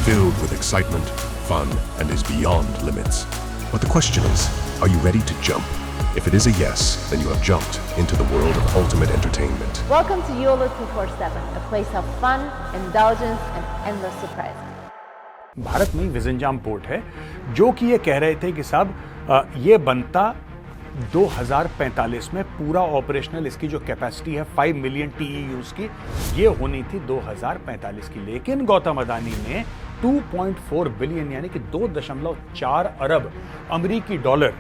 filled with excitement, fun, and is beyond limits. But the question is, are you ready to jump? If it is a yes, then you have jumped into the world of ultimate entertainment. Welcome to YOLO 247, a place of fun, indulgence, and endless surprises. Bharat में विजनजाम port है जो कि ये कह रहे थे कि साहब ये बनता 2045 में पूरा ऑपरेशनल, इसकी जो कैपेसिटी है 5 मिलियन TEUs की, ये होनी थी 2045 की। लेकिन गौतम अडानी ने 2.4 बिलियन यानी कि 2.4 अरब अमेरिकी डॉलर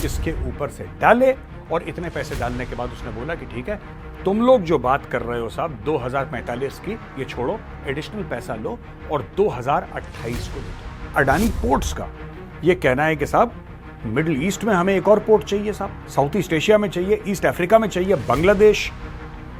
इसके ऊपर से डाले, और इतने पैसे डालने के बाद उसने बोला कि ठीक है, तुम लोग जो बात कर रहे हो साहब 2045 की, ये छोड़ो, एडिशनल पैसा लो और 2028 को दे दो। अडानी पोर्ट्स का ये कहना है कि साहब मिडिल ईस्ट में हमें एक और पोर्ट चाहिए साहब, साउथ ईस्ट एशिया में चाहिए, ईस्ट अफ्रीका में चाहिए, बांग्लादेश,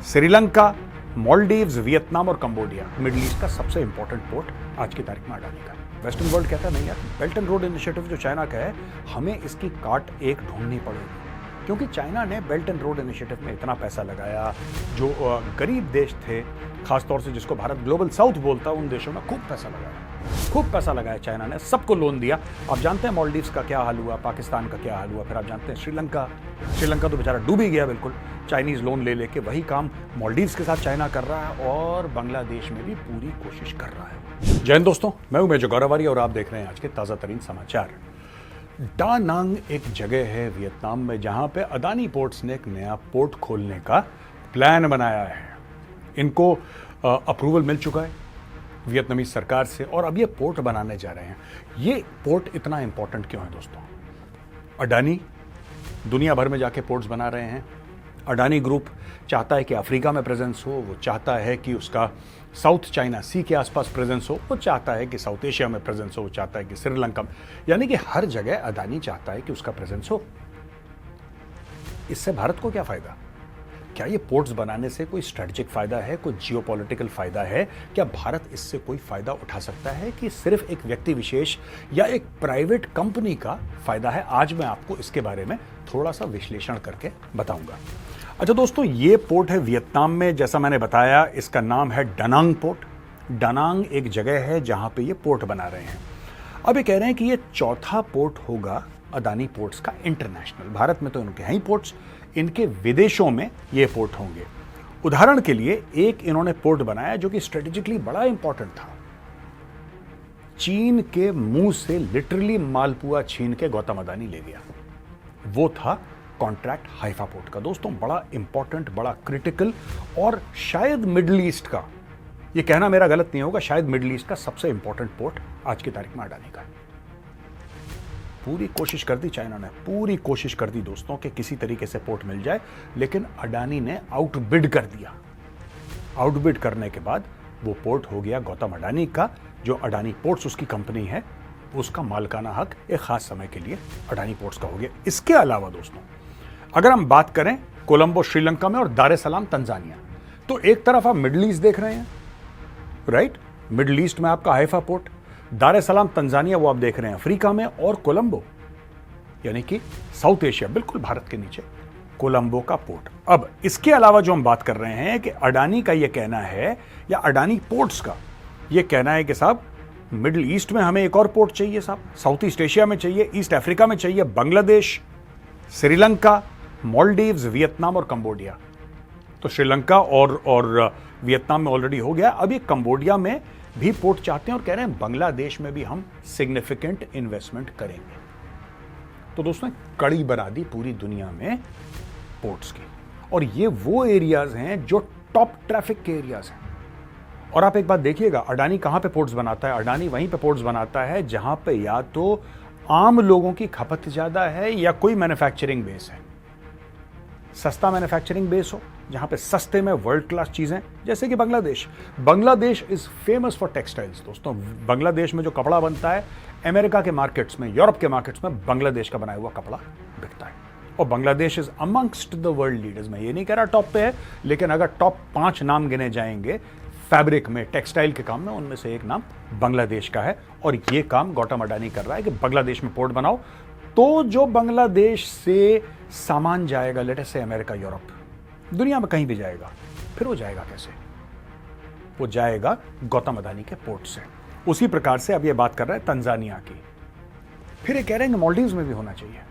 श्रीलंका, मालदीव्स, वियतनाम और कंबोडिया। मिडिल ईस्ट का सबसे इंपॉर्टेंट पोर्ट आज की तारीख में अडानी का। वेस्टर्न वर्ल्ड कहता नहीं यार, बेल्ट एंड रोड इनिशिएटिव जो चाइना का है, हमें इसकी काट एक ढूंढनी पड़ेगी, क्योंकि चाइना ने बेल्ट एंड रोड इनिशिएटिव में इतना पैसा लगाया। जो गरीब देश थे, खासतौर से जिसको भारत ग्लोबल साउथ बोलता है, उन देशों में खूब पैसा लगाया चाइना ने, सबको लोन दिया। आप जानते हैं मालदीव्स का क्या हाल हुआ, पाकिस्तान का क्या हाल हुआ, फिर आप जानते हैं श्रीलंका तो बेचारा डूब ही गया बिल्कुल, चाइनीज लोन ले लेके। वही काम मालदीव्स के साथ चाइना कर रहा है, और बांग्लादेश में भी पूरी कोशिश कर रहा है। जय हिंद दोस्तों, मैं हूं मेजर गौरवारी और आप देख रहे हैं आज के ताजा तरीन समाचार। डा नांग एक जगह है वियतनाम में, जहां पे अडानी पोर्ट्स ने एक नया पोर्ट खोलने का प्लान बनाया है। इनको अप्रूवल मिल चुका है वियतनामीज सरकार से, और अब ये पोर्ट बनाने जा रहे हैं। ये पोर्ट इतना इंपॉर्टेंट क्यों है दोस्तों? अडानी दुनिया भर में जाके पोर्ट्स बना रहे हैं। अडानी ग्रुप चाहता है कि अफ्रीका में प्रेजेंस हो, वो चाहता है कि उसका साउथ चाइना सी के आसपास प्रेजेंस हो, वो चाहता है कि साउथ एशिया में प्रेजेंस हो, वो चाहता है कि श्रीलंका में, यानी कि हर जगह अडानी चाहता है कि उसका प्रेजेंस हो। इससे भारत को क्या फायदा? क्या ये पोर्ट्स बनाने से कोई स्ट्रेटेजिक फायदा है, कोई जियोपॉलिटिकल फायदा है? क्या भारत इससे कोई फायदा उठा सकता है कि सिर्फ एक व्यक्ति विशेष या एक प्राइवेट कंपनी का फायदा है? आज मैं आपको इसके बारे में थोड़ा सा विश्लेषण करके बताऊंगा। अच्छा दोस्तों, ये पोर्ट है वियतनाम में, जैसा मैंने बताया, इसका नाम है डानांग पोर्ट। डानांग एक जगह है जहां पे ये पोर्ट बना रहे हैं। अब ये कह रहे हैं कि ये चौथा पोर्ट होगा अडानी पोर्ट्स का इंटरनेशनल। भारत में तो इनके हैं ही पोर्ट्स, इनके विदेशों में ये पोर्ट होंगे। उदाहरण के लिए एक इन्होंने पोर्ट बनाया जो कि स्ट्रेटेजिकली बड़ा इंपॉर्टेंट था। चीन के मुंह से लिटरली मालपुआ छीन के गौतम अडानी ले गया। वो था कॉन्ट्रैक्ट हाइफा पोर्ट का। दोस्तों बड़ा इंपॉर्टेंट, बड़ा क्रिटिकल, और शायद मिडिल ईस्ट का, ये कहना मेरा गलत नहीं होगा, शायद मिडिल ईस्ट का सबसे इंपॉर्टेंट पोर्ट आज की तारीख में अडानी का। पूरी कोशिश कर दी चाइना ने, पूरी कोशिश कर दी दोस्तों कि किसी तरीके से पोर्ट मिल जाए, लेकिन अडानी ने आउटबिड कर दिया। आउटबिड करने के बाद वो पोर्ट हो गया गौतम अडानी का। जो अडानी पोर्ट्स उसकी कंपनी है, उसका मालिकाना हक एक खास समय के लिए अडानी पोर्ट्स का हो गया। इसके अलावा दोस्तों अगर हम बात करें कोलंबो श्रीलंका में और दार एस सलाम तंजानिया, तो एक तरफ आप मिडिल ईस्ट देख रहे हैं, राइट? मिडिल ईस्ट में आपका हाइफा पोर्ट, दार एस सलाम तंजानिया वो आप देख रहे हैं अफ्रीका में, और कोलंबो यानी कि साउथ एशिया, बिल्कुल भारत के नीचे कोलंबो का पोर्ट। अब इसके अलावा जो हम बात कर रहे हैं कि अडानी का ये कहना है, या अडानी पोर्ट्स का ये कहना है कि साहब मिडिल ईस्ट में हमें एक और पोर्ट चाहिए साहब, साउथ ईस्ट एशिया में चाहिए, ईस्ट अफ्रीका में चाहिए, बांग्लादेश, श्रीलंका, मालदीव्स, वियतनाम और कंबोडिया। तो श्रीलंका और वियतनाम में ऑलरेडी हो गया, अब ये कंबोडिया में भी पोर्ट चाहते हैं और कह रहे हैं बांग्लादेश में भी हम सिग्निफिकेंट इन्वेस्टमेंट करेंगे। तो दोस्तों कड़ी बना दी पूरी दुनिया में पोर्ट्स की, और ये वो एरियाज हैं जो टॉप ट्रैफिक के एरियाज हैं। और आप एक बात देखिएगा, अडानी कहां पे पोर्ट्स बनाता है? अडानी वहीं पे पोर्ट्स बनाता है जहां पे या तो आम लोगों की खपत ज्यादा है या कोई मैन्युफैक्चरिंग बेस है, सस्ता मैन्युफैक्चरिंग बेस हो, जहां पे सस्ते में वर्ल्ड क्लास चीजें, जैसे कि Bangladesh is famous for textiles. दोस्तों बांग्लादेश में जो कपड़ा बनता है, अमेरिका के मार्केट्स में, यूरोप के मार्केट्स में बांग्लादेश का बनाया हुआ कपड़ा बिकता है, और Bangladesh is amongst the world leaders. मैं ये नहीं कह रहा टॉप पे है, लेकिन अगर टॉप 5 नाम गिने जाएंगे फैब्रिक में, टेक्सटाइल के काम में, उनमें से एक नाम बांग्लादेश का है। और ये काम गौतम अडानी कर रहा है कि बांग्लादेश में पोर्ट बनाओ, तो जो बांग्लादेश से सामान जाएगा, लेट अस से अमेरिका, यूरोप, दुनिया में कहीं भी जाएगा, फिर वो जाएगा कैसे? वो जाएगा गौतम अडानी के पोर्ट से। उसी प्रकार से अब ये बात कर रहे हैं तंजानिया की, फिर ये कह रहे हैं कि मालदीव्स में भी होना चाहिए,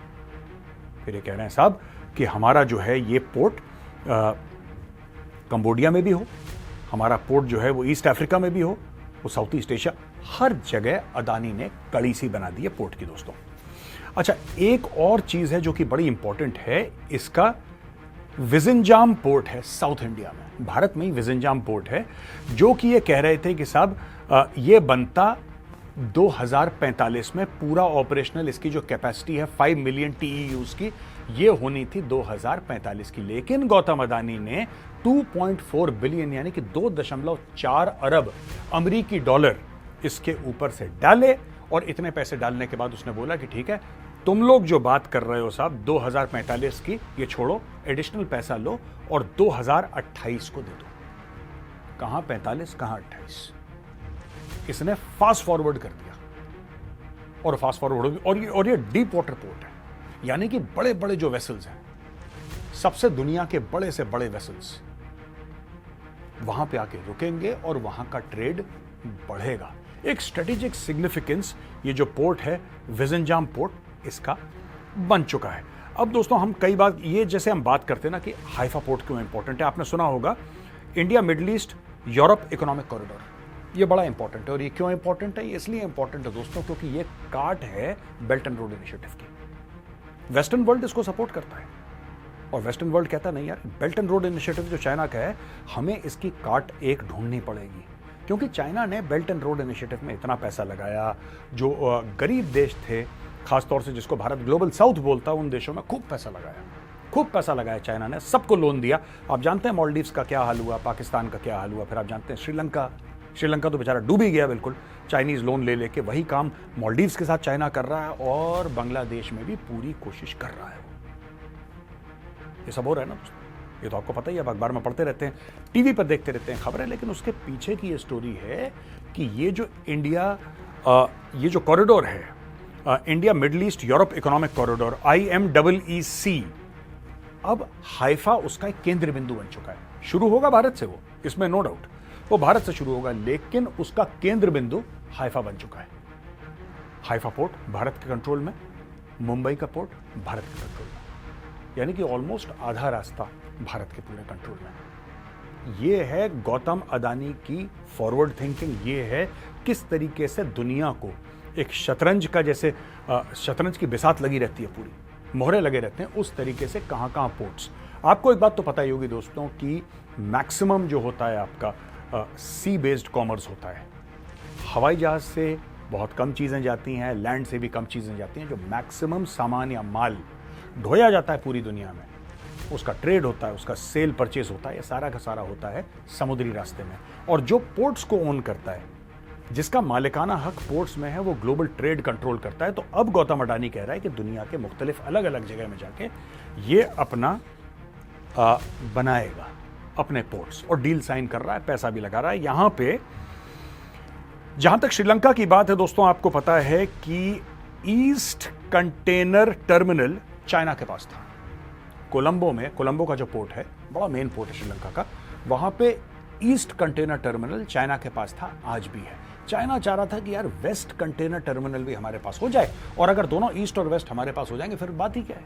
फिर ये कह रहे हैं साहब कि हमारा जो है ये पोर्ट कंबोडिया में भी हो, हमारा पोर्ट जो है वो ईस्ट अफ्रीका में भी हो, वो साउथ ईस्ट एशिया, हर जगह अदानी ने कड़ी सी बना दी है पोर्ट की दोस्तों। अच्छा, एक और चीज है जो कि बड़ी इंपॉर्टेंट है, इसका विजिंजाम पोर्ट है साउथ इंडिया में, भारत में ही विजिंजाम पोर्ट है, जो कि ये कह रहे थे कि साहब ये बनता 2045 में पूरा ऑपरेशनल, इसकी जो कैपेसिटी है 5 मिलियन TEUs की, ये होनी थी 2045 की, लेकिन गौतम अदानी ने 2.4 बिलियन यानी कि 2.4 अरब अमेरिकी डॉलर इसके ऊपर से डाले, और इतने पैसे डालने के बाद उसने बोला कि ठीक है, तुम लोग जो बात कर रहे हो साहब 2045 की, ये छोड़ो, एडिशनल पैसा लो और 2028 को दे दो। कहां 45, कहां 28, इसने फास्ट फॉरवर्ड कर दिया, और फास्ट फॉरवर्ड, और ये डीप वाटर पोर्ट है, यानी कि बड़े बड़े जो वेसल्स हैं, सबसे दुनिया के बड़े से बड़े वेसल्स वहां पे आके रुकेंगे और वहां का ट्रेड बढ़ेगा। एक स्ट्रेटेजिक सिग्निफिकेंस ये जो पोर्ट है विजिंजाम पोर्ट, इसका बन चुका है। अब दोस्तों हम कई बार ये जैसे हम बात करते हैं ना कि हाइफा पोर्ट क्यों इंपॉर्टेंट है, आपने सुना होगा India middle east Europe economic corridor, ये बड़ा इंपॉर्टेंट है। और ये क्यों इंपॉर्टेंट है? ये इसलिए इंपॉर्टेंट है दोस्तों क्योंकि ये काट है बेल्ट एंड रोड इनिशिएटिव की। वेस्टर्न वर्ल्ड इसको सपोर्ट करता है, और वेस्टर्न वर्ल्ड कहता नहीं यार, बेल्ट एंड रोड इनिशिएटिव जो चाइना का है, हमें इसकी काट एक ढूंढनी पड़ेगी, क्योंकि चाइना ने बेल्ट एंड रोड इनिशिएटिव में इतना पैसा लगाया, जो गरीब देश थे, खासतौर से जिसको भारत ग्लोबल साउथ बोलता है, उन देशों में खूब पैसा लगाया, खूब पैसा लगाया चाइना ने, सबको लोन दिया। आप जानते हैं मालदीव्स का क्या हाल हुआ, पाकिस्तान का क्या हाल हुआ, फिर आप जानते हैं श्रीलंका तो बेचारा डूब ही गया बिल्कुल, चाइनीज लोन ले लेके। वही काम मालदीव्स के साथ चाइना कर रहा है, और बांग्लादेश में भी पूरी कोशिश कर रहा है। ये सब हो रहा है ना दोस्तों, ये तो आपको पता ही है, अखबार में पढ़ते रहते हैं, टीवी पर देखते रहते हैं खबरें, लेकिन उसके पीछे की ये स्टोरी है कि ये जो ये जो कॉरिडोर है, India middle east Europe economic corridor IMEEC, अब हाइफा उसका एक केंद्र बिंदु बन चुका है। शुरू होगा भारत से, वो इसमें नो डाउट, वो भारत से शुरू होगा, लेकिन उसका केंद्र बिंदु हाइफा बन चुका है। हाइफा पोर्ट भारत के कंट्रोल में, मुंबई का पोर्ट भारत के कंट्रोल में, यानी कि ऑलमोस्ट आधा रास्ता भारत के पूरे कंट्रोल में। ये है गौतम अदानी की फॉरवर्ड थिंकिंग, ये है किस तरीके से दुनिया को एक शतरंज का, जैसे शतरंज की बिसात लगी रहती है, पूरी मोहरे लगे रहते हैं, उस तरीके से कहां कहां पोर्ट्स। आपको एक बात तो पता ही होगी दोस्तों कि मैक्सिमम जो होता है आपका सी बेस्ड कॉमर्स होता है, हवाई जहाज से बहुत कम चीजें जाती हैं, लैंड से भी कम चीजें जाती हैं। जो मैक्सिमम सामान या माल ढोया जाता है पूरी दुनिया में, उसका ट्रेड होता है, उसका सेल परचेज होता है, ये सारा का सारा होता है समुद्री रास्ते में। और जो पोर्ट्स को ओन करता है, जिसका मालिकाना हक पोर्ट्स में है, वो ग्लोबल ट्रेड कंट्रोल करता है। तो अब गौतम अडानी कह रहा है कि दुनिया के मुख्तलिफ अलग अलग जगह में जाके ये अपना बनाएगा अपने पोर्ट्स, और डील साइन कर रहा है, पैसा भी लगा रहा है। यहां पे जहां तक श्रीलंका की बात है दोस्तों, आपको पता है कि ईस्ट कंटेनर टर्मिनल चाइना के पास था कोलंबो में। कोलंबो का जो पोर्ट है, बड़ा मेन पोर्ट है श्रीलंका का, वहां पे ईस्ट कंटेनर टर्मिनल चाइना के पास था, आज भी है। चाइना चाह रहा था कि यार वेस्ट कंटेनर टर्मिनल भी हमारे पास हो जाए, और अगर दोनों ईस्ट और वेस्ट हमारे पास हो जाएंगे फिर बात ही क्या है,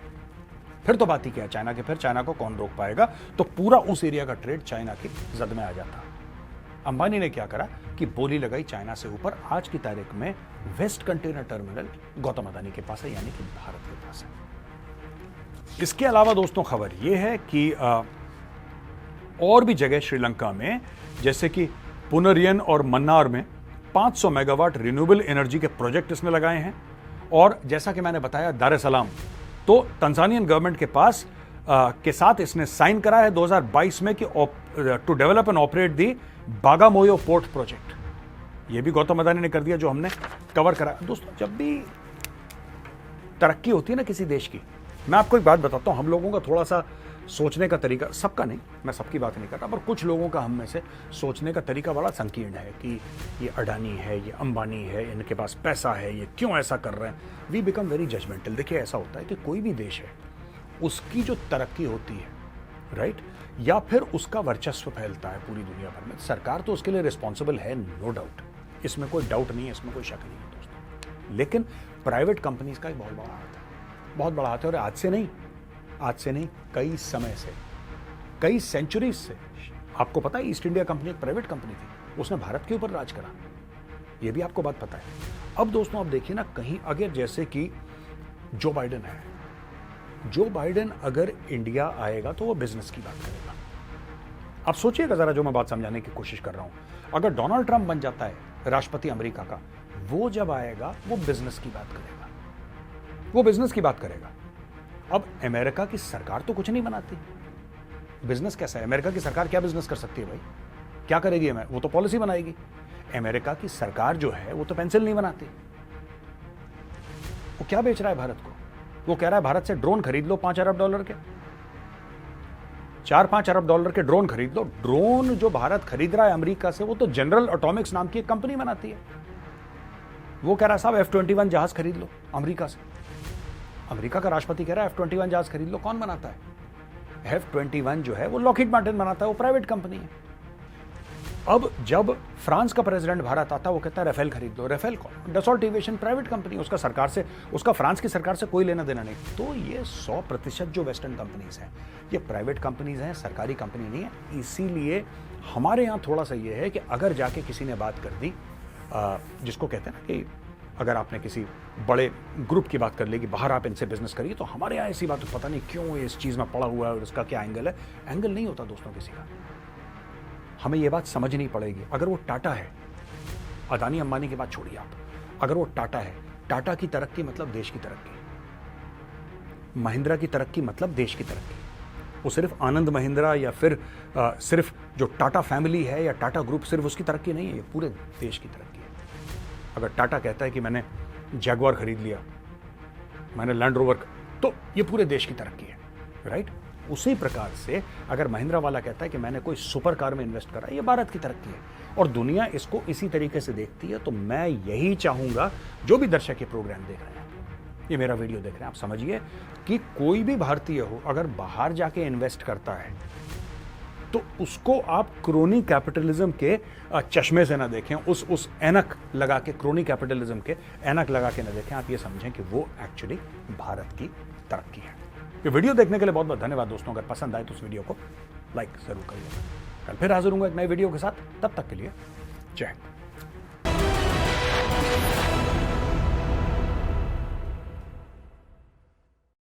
फिर तो बात ही क्या है चाइना के, फिर चाइना को कौन रोक पाएगा। तो पूरा उस एरिया का ट्रेड चाइना की जद में आ जाता। अंबानी ने क्या करा कि बोली लगाई चाइना से ऊपर, आज की तारीख में west container terminal Gautam Adani के पास है, यानी कि भारत के पास है। इसके अलावा दोस्तों खबर यह है कि और भी जगह श्रीलंका में, जैसे कि पुनरियन और मन्नार में 500 मेगावाट रिन्यूएबल एनर्जी के प्रोजेक्ट इसने लगाए हैं। और जैसा कि मैंने बताया, दार एस सलाम तो तंजानियन गवर्नमेंट के पास के साथ इसने साइन करा है 2022 में कि to develop and operate the Bagamoyo port project. ये भी गौतम अदानी ने कर दिया, जो हमने कवर करा। दोस्तों जब भी तरक्की होती है ना किसी देश की, मैं आपको एक बात बताता हूं, हम लोगों का थोड़ा सा सोचने का तरीका, सबका नहीं, मैं सबकी बात नहीं कर रहा, पर कुछ लोगों का हम में से सोचने का तरीका बड़ा संकीर्ण है कि ये अडानी है, ये अंबानी है, इनके पास पैसा है, ये क्यों ऐसा कर रहे हैं। We become very judgemental. देखिए ऐसा होता है कि कोई भी देश है, उसकी जो तरक्की होती है, राइट, या फिर उसका वर्चस्व फैलता है पूरी दुनिया भर में, सरकार तो उसके लिए रिस्पॉन्सिबल है, नो डाउट, इसमें कोई डाउट नहीं है, इसमें कोई शक नहीं है दोस्तों। लेकिन प्राइवेट कंपनीज का एक बहुत बड़ा हाथ है, बहुत बड़ा हाथ है। और आज से नहीं, कई समय से, कई सेंचुरीज से। आपको पता है ईस्ट इंडिया कंपनी एक प्राइवेट कंपनी थी, उसने भारत के ऊपर राज करा, ये भी आपको बात पता है। अब दोस्तों आप देखिए ना, कहीं अगर जैसे कि जो बाइडेन है, जो बाइडेन अगर इंडिया आएगा तो वो बिजनेस की बात करेगा। अब सोचिएगा जरा, जो मैं बात समझाने की कोशिश कर रहा हूं, अगर डोनाल्ड ट्रंप बन जाता है राष्ट्रपति अमेरिका का, वो जब आएगा वो बिजनेस की बात करेगा, वो बिजनेस की बात करेगा। अब अमेरिका की सरकार तो कुछ नहीं बनाती, बिजनेस कैसा है? अमेरिका की सरकार क्या बिजनेस कर सकती है भाई? क्या करेगी? वो तो पॉलिसी बनाएगी। अमेरिका की सरकार जो है वो तो पेंसिल नहीं बनाती। वो क्या बेच रहा है भारत को? वो कह रहा है भारत से ड्रोन खरीद लो 5 अरब डॉलर के, 4-5 अरब डॉलर के ड्रोन खरीद लो। ड्रोन जो भारत खरीद रहा है अमेरिका से, वो तो जनरल एटॉमिक्स नाम की एक कंपनी बनाती है। वो कह रहा है साहब F-21 जहाज खरीद लो अमेरिका से। अमेरिका का राष्ट्रपति कह रहा है F-21 जहाज खरीद लो। कौन बनाता है? F-21 जो है वो लॉकहीड मार्टिन बनाता है, वो प्राइवेट कंपनी है। अब जब फ्रांस का प्रेसिडेंट भारत आता है, वो कहता है राफेल खरीद लो। राफेल कौन? डसॉल्ट एविएशन प्राइवेट कंपनी, उसका सरकार से, उसका फ्रांस की सरकार से कोई लेना देना नहीं। तो ये 100% जो वेस्टर्न कंपनीज हैं, ये प्राइवेट कंपनीज हैं, सरकारी कंपनी नहीं है। इसीलिए हमारे यहाँ थोड़ा सा ये है कि अगर जाके किसी ने बात कर दी, जिसको कहते हैं ना कि अगर आपने किसी बड़े ग्रुप की बात कर ली कि बाहर आप इनसे बिजनेस करिए, तो हमारे यहाँ ऐसी बात पता नहीं क्यों इस चीज़ में पड़ा हुआ है और इसका क्या एंगल है। एंगल नहीं होता दोस्तों किसी का, हमें ये बात समझनी पड़ेगी। अगर वो टाटा है, अदानी अंबानी की बात छोड़िए आप, अगर वो टाटा है, टाटा की तरक्की मतलब देश की तरक्की, महिंद्रा की तरक्की मतलब देश की तरक्की। वो सिर्फ आनंद महिंद्रा या फिर सिर्फ जो टाटा फैमिली है या टाटा ग्रुप, सिर्फ उसकी तरक्की नहीं है, ये पूरे देश की तरक्की है। अगर टाटा कहता है कि मैंने जैगुआर खरीद लिया, मैंने लैंड रोवर, तो ये पूरे देश की तरक्की है, राइट। उसी प्रकार से अगर महिंद्रा वाला कहता है कि मैंने कोई सुपर कार में इन्वेस्ट करा, ये भारत की तरक्की है और दुनिया इसको इसी तरीके से देखती है। तो मैं यही चाहूंगा, जो भी दर्शक ये प्रोग्राम देख रहे हैं, ये मेरा वीडियो देख रहे हैं, आप समझिए कि कोई भी भारतीय हो अगर बाहर जाके इन्वेस्ट करता है तो उसको आप क्रोनी कैपिटलिज्म के चश्मे से ना देखें, उस ऐनक लगा के, क्रोनी कैपिटलिज्म के ऐनक लगा के ना देखें। आप ये समझें कि वो एक्चुअली भारत की तरक्की है। ये वीडियो देखने के लिए बहुत बहुत धन्यवाद दोस्तों। अगर पसंद आए तो उस वीडियो को लाइक जरूर करिएगा। कल फिर हाजिर हूंगा एक नए वीडियो के साथ, तब तक के लिए जय हिंद।